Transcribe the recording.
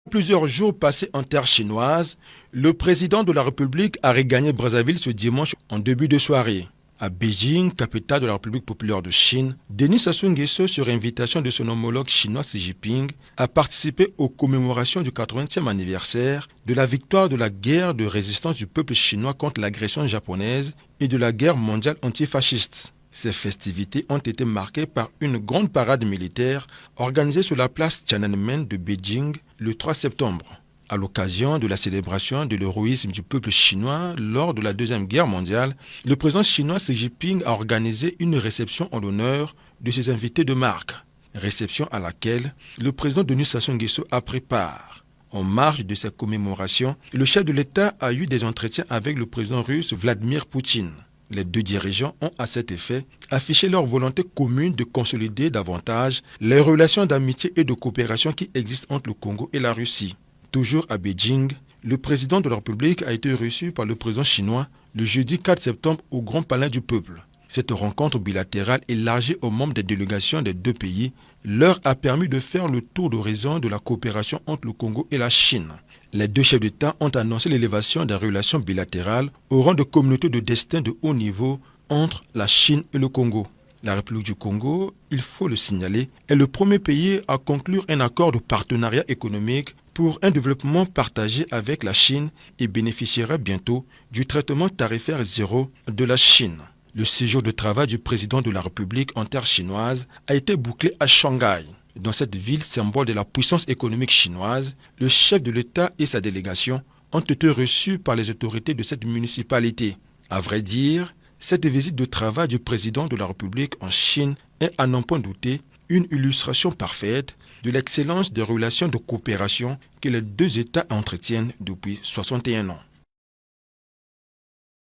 Plusieurs jours passés en terre chinoise, le président de la République a regagné Brazzaville ce dimanche en début de soirée. À Beijing, capitale de la République populaire de Chine, Denis Sassou Nguesso, sur invitation de son homologue chinois Xi Jinping, a participé aux commémorations du 80e anniversaire de la victoire de la guerre de résistance du peuple chinois contre l'agression japonaise et de la guerre mondiale antifasciste. Ces festivités ont été marquées par une grande parade militaire organisée sur la place Tiananmen de Beijing le 3 septembre. À l'occasion de la célébration de l'héroïsme du peuple chinois lors de la Deuxième Guerre mondiale, le président chinois Xi Jinping a organisé une réception en l'honneur de ses invités de marque. Réception à laquelle le président Denis Sassou Nguesso a pris part. En marge de ces commémorations, le chef de l'État a eu des entretiens avec le président russe Vladimir Poutine. Les deux dirigeants ont à cet effet affiché leur volonté commune de consolider davantage les relations d'amitié et de coopération qui existent entre le Congo et la Russie. Toujours à Beijing, le président de la République a été reçu par le président chinois le jeudi 4 septembre au Grand Palais du Peuple. Cette rencontre bilatérale élargie aux membres des délégations des deux pays leur a permis de faire le tour d'horizon de la coopération entre le Congo et la Chine. Les deux chefs d'État ont annoncé l'élévation des relations bilatérales au rang de communauté de destin de haut niveau entre la Chine et le Congo. La République du Congo, il faut le signaler, est le premier pays à conclure un accord de partenariat économique pour un développement partagé avec la Chine et bénéficiera bientôt du traitement tarifaire zéro de la Chine. Le séjour de travail du président de la République en terre chinoise a été bouclé à Shanghai. Dans cette ville, symbole de la puissance économique chinoise, le chef de l'État et sa délégation ont été reçus par les autorités de cette municipalité. À vrai dire, cette visite de travail du président de la République en Chine est, à n'en point douter, une illustration parfaite de l'excellence des relations de coopération que les deux États entretiennent depuis 61 ans.